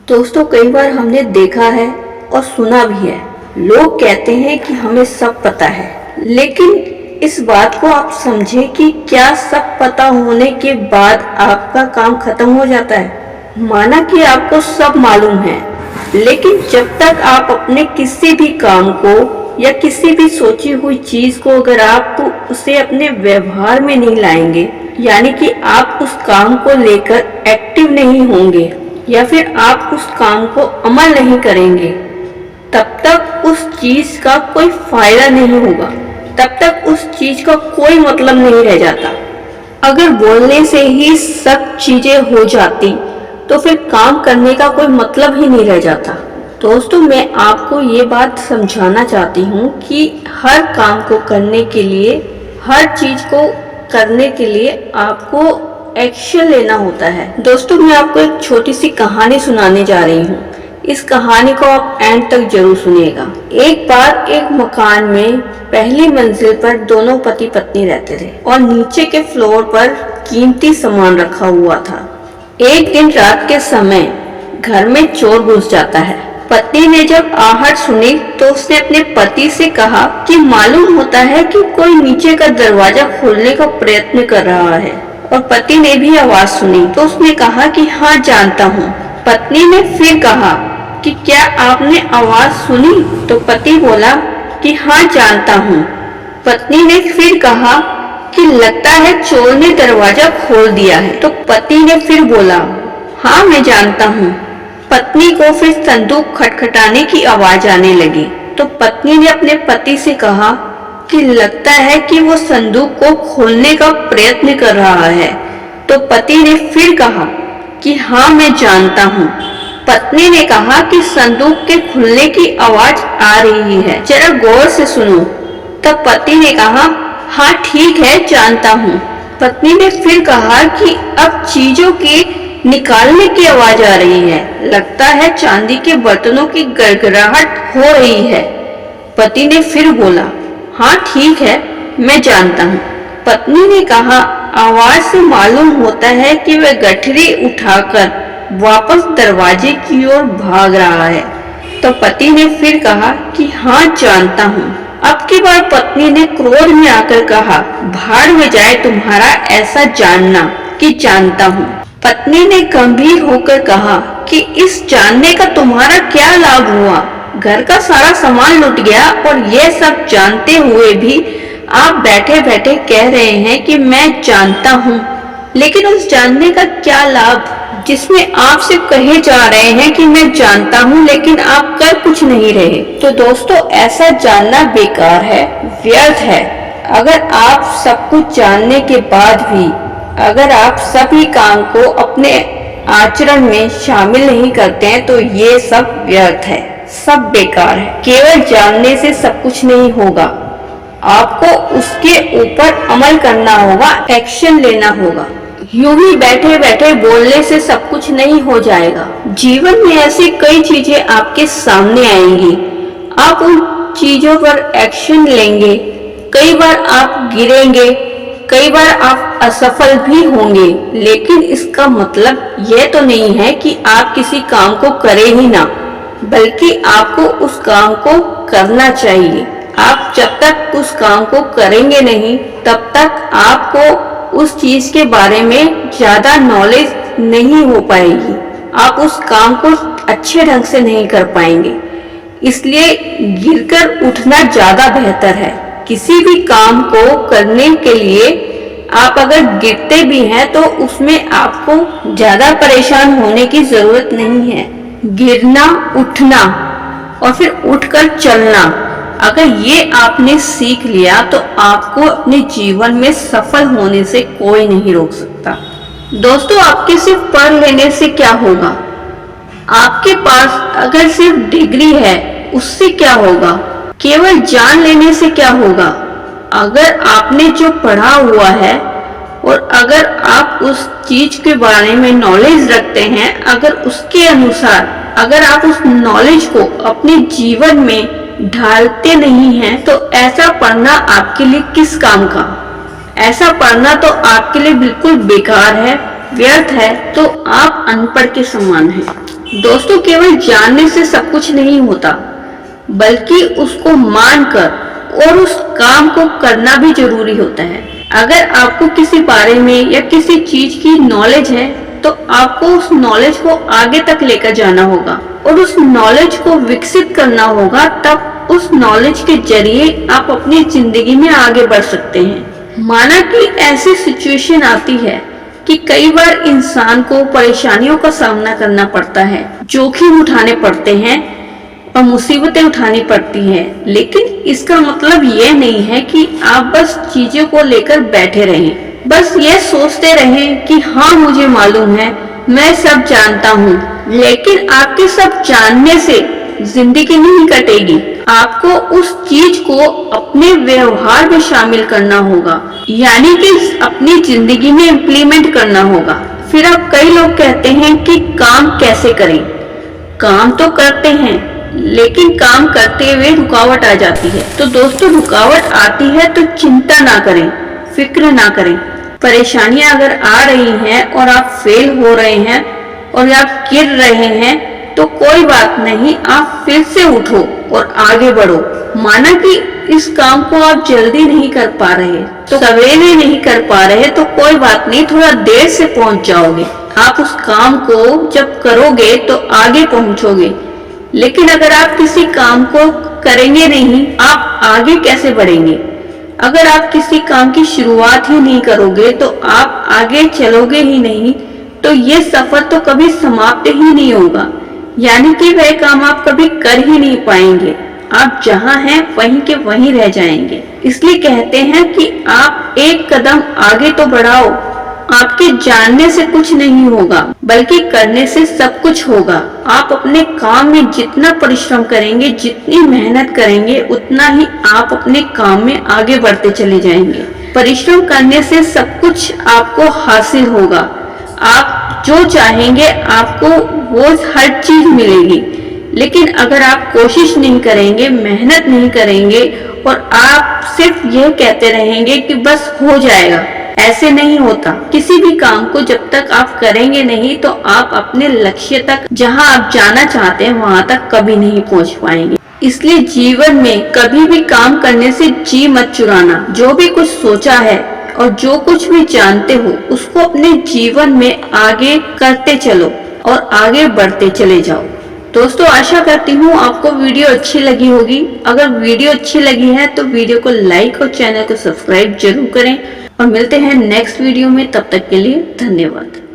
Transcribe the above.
दोस्तों, कई बार हमने देखा है और सुना भी है, लोग कहते हैं कि हमें सब पता है, लेकिन इस बात को आप समझे कि क्या सब पता होने के बाद आपका काम खत्म हो जाता है। माना कि आपको सब मालूम है, लेकिन जब तक आप अपने किसी भी काम को या किसी भी सोची हुई चीज को अगर आप उसे अपने व्यवहार में नहीं लाएंगे, यानी कि आप उस काम को लेकर एक्टिव नहीं होंगे या फिर आप उस काम को अमल नहीं करेंगे, तब तक उस चीज का कोई फायदा नहीं होगा, तब तक उस चीज का कोई मतलब नहीं रह जाता। अगर बोलने से ही सब चीजें हो जाती तो फिर काम करने का कोई मतलब ही नहीं रह जाता। दोस्तों, मैं आपको ये बात समझाना चाहती हूँ कि हर काम को करने के लिए, हर चीज को करने के लिए आपको एक्शन लेना होता है। दोस्तों, मैं आपको एक छोटी सी कहानी सुनाने जा रही हूँ। इस कहानी को आप एंड तक जरूर सुनिएगा। एक बार एक मकान में पहली मंजिल पर दोनों पति पत्नी रहते थे और नीचे के फ्लोर पर कीमती सामान रखा हुआ था। एक दिन रात के समय घर में चोर घुस जाता है। पत्नी ने जब आहट सुनी तो उसने अपने पति से कहा कि मालूम होता है कि कोई नीचे का दरवाजा खोलने का प्रयत्न कर रहा है। और पति ने भी आवाज सुनी तो उसने कहा कि हाँ, जानता हूँ। पत्नी ने फिर कहा कि क्या आपने आवाज सुनी? तो पति बोला कि हाँ, जानता हूँ। पत्नी ने फिर कहा कि लगता है चोर ने दरवाजा खोल दिया है। तो पति ने फिर बोला, हाँ, मैं जानता हूँ। पत्नी को फिर संदूक खटखटाने की आवाज आने लगी। तो पत्नी ने अपने पति से कहा कि लगता है कि वो संदूक को खोलने का प्रयत्न कर रहा है। तो पति ने फिर कहा कि हाँ, मैं जानता हूँ। पत्नी ने कहा कि संदूक के खुलने की आवाज आ रही है, जरा गौर से सुनो। तब पति ने कहा, हाँ, ठीक है, जानता हूँ। पत्नी ने फिर कहा कि अब चीजों के निकालने की आवाज आ रही है, लगता है चांदी के बर्तनों की गड़गड़ाहट हो रही है। पति ने फिर बोला, हाँ, ठीक है, मैं जानता हूँ। पत्नी ने कहा, आवाज से मालूम होता है कि वह गठरी उठाकर वापस दरवाजे की ओर भाग रहा है। तो पति ने फिर कहा कि हाँ, जानता हूँ। अब की बार पत्नी ने क्रोध में आकर कहा, भाड़ में जाए तुम्हारा ऐसा जानना कि जानता हूँ। पत्नी ने गंभीर होकर कहा कि इस जानने का तुम्हारा क्या लाभ हुआ? घर का सारा सामान लुट गया और ये सब जानते हुए भी आप बैठे बैठे कह रहे हैं कि मैं जानता हूँ। लेकिन उस जानने का क्या लाभ जिसमें आपसे कहे जा रहे हैं कि मैं जानता हूँ, लेकिन आप कर कुछ नहीं रहे। तो दोस्तों, ऐसा जानना बेकार है, व्यर्थ है। अगर आप सब कुछ जानने के बाद भी अगर आप सभी काम को अपने आचरण में शामिल नहीं करते हैं तो ये सब व्यर्थ है, सब बेकार है। केवल जानने से सब कुछ नहीं होगा, आपको उसके ऊपर अमल करना होगा, एक्शन लेना होगा। यूं ही बैठे बैठे बोलने से सब कुछ नहीं हो जाएगा। जीवन में ऐसी कई चीजें आपके सामने आएंगी, आप उन चीजों पर एक्शन लेंगे। कई बार आप गिरेंगे, कई बार आप असफल भी होंगे, लेकिन इसका मतलब यह तो नहीं है कि आप किसी काम को करें ही ना, बल्कि आपको उस काम को करना चाहिए। आप जब तक उस काम को करेंगे नहीं, तब तक आपको उस चीज के बारे में ज्यादा नॉलेज नहीं हो पाएगी, आप उस काम को अच्छे ढंग से नहीं कर पाएंगे। इसलिए गिरकर उठना ज्यादा बेहतर है। किसी भी काम को करने के लिए आप अगर गिरते भी हैं तो उसमें आपको ज्यादा परेशान होने की जरूरत नहीं है। गिरना, उठना और फिर उठकर चलना, अगर ये आपने सीख लिया तो आपको अपने जीवन में सफल होने से कोई नहीं रोक सकता। दोस्तों, आपके सिर्फ पढ़ लेने से क्या होगा? आपके पास अगर सिर्फ डिग्री है, उससे क्या होगा? केवल जान लेने से क्या होगा? अगर आपने जो पढ़ा हुआ है और अगर आप उस चीज के बारे में नॉलेज रखते हैं, अगर उसके अनुसार अगर आप उस नॉलेज को अपने जीवन में ढालते नहीं हैं, तो ऐसा पढ़ना आपके लिए किस काम का? ऐसा पढ़ना तो आपके लिए बिल्कुल बेकार है, व्यर्थ है। तो आप अनपढ़ के समान हैं। दोस्तों, केवल जानने से सब कुछ नहीं होता, बल्कि उसको मानकर और उस काम को करना भी जरूरी होता है। अगर आपको किसी बारे में या किसी चीज की नॉलेज है तो आपको उस नॉलेज को आगे तक लेकर जाना होगा और उस नॉलेज को विकसित करना होगा। तब उस नॉलेज के जरिए आप अपनी जिंदगी में आगे बढ़ सकते हैं। माना कि ऐसी सिचुएशन आती है कि कई बार इंसान को परेशानियों का सामना करना पड़ता है, जोखिम उठाने पड़ते हैं और मुसीबतें उठानी पड़ती हैं, लेकिन इसका मतलब ये नहीं है कि आप बस चीजों को लेकर बैठे रहें, बस ये सोचते रहें कि हाँ मुझे मालूम है, मैं सब जानता हूँ। लेकिन आपके सब जानने से जिंदगी नहीं कटेगी। आपको उस चीज को अपने व्यवहार में शामिल करना होगा, यानी कि अपनी जिंदगी में इम्प्लीमेंट करना होगा। फिर अब कई लोग कहते हैं कि काम कैसे करें। काम तो करते हैं, लेकिन काम करते हुए रुकावट आ जाती है। तो दोस्तों, रुकावट आती है तो चिंता ना करें, फिक्र ना करें। परेशानियां अगर आ रही हैं और आप फेल हो रहे हैं और आप गिर रहे हैं तो कोई बात नहीं, आप फिर से उठो और आगे बढ़ो। माना कि इस काम को आप जल्दी नहीं कर पा रहे, तो सवेरे नहीं कर पा रहे, तो कोई बात नहीं, थोड़ा देर से पहुंच जाओगे। आप उस काम को जब करोगे तो आगे पहुंचोगे। लेकिन अगर आप किसी काम को करेंगे नहीं, आप आगे कैसे बढ़ेंगे? अगर आप किसी काम की शुरुआत ही नहीं करोगे तो आप आगे चलोगे ही नहीं, तो ये सफर तो कभी समाप्त ही नहीं होगा, यानी कि वह काम आप कभी कर ही नहीं पाएंगे। आप जहाँ हैं वहीं के वहीं रह जाएंगे। इसलिए कहते हैं कि आप एक कदम आगे तो बढ़ाओ। आपके जानने से कुछ नहीं होगा, बल्कि करने से सब कुछ होगा। आप अपने काम में जितना परिश्रम करेंगे, जितनी मेहनत करेंगे, उतना ही आप अपने काम में आगे बढ़ते चले जाएंगे। परिश्रम करने से सब कुछ आपको हासिल होगा। आप जो चाहेंगे आपको वो हर चीज मिलेगी। लेकिन अगर आप कोशिश नहीं करेंगे, मेहनत नहीं करेंगे और आप सिर्फ यह कहते रहेंगे कि बस हो जाएगा, ऐसे नहीं होता। किसी भी काम को जब तक आप करेंगे नहीं तो आप अपने लक्ष्य तक, जहां आप जाना चाहते हैं, वहां तक कभी नहीं पहुंच पाएंगे। इसलिए जीवन में कभी भी काम करने से जी मत चुराना। जो भी कुछ सोचा है और जो कुछ भी जानते हो, उसको अपने जीवन में आगे करते चलो और आगे बढ़ते चले जाओ। दोस्तों, आशा करती हूँ आपको वीडियो अच्छी लगी होगी। अगर वीडियो अच्छी लगी है तो वीडियो को लाइक और चैनल को सब्सक्राइब जरूर करें और मिलते हैं नेक्स्ट वीडियो में। तब तक के लिए धन्यवाद।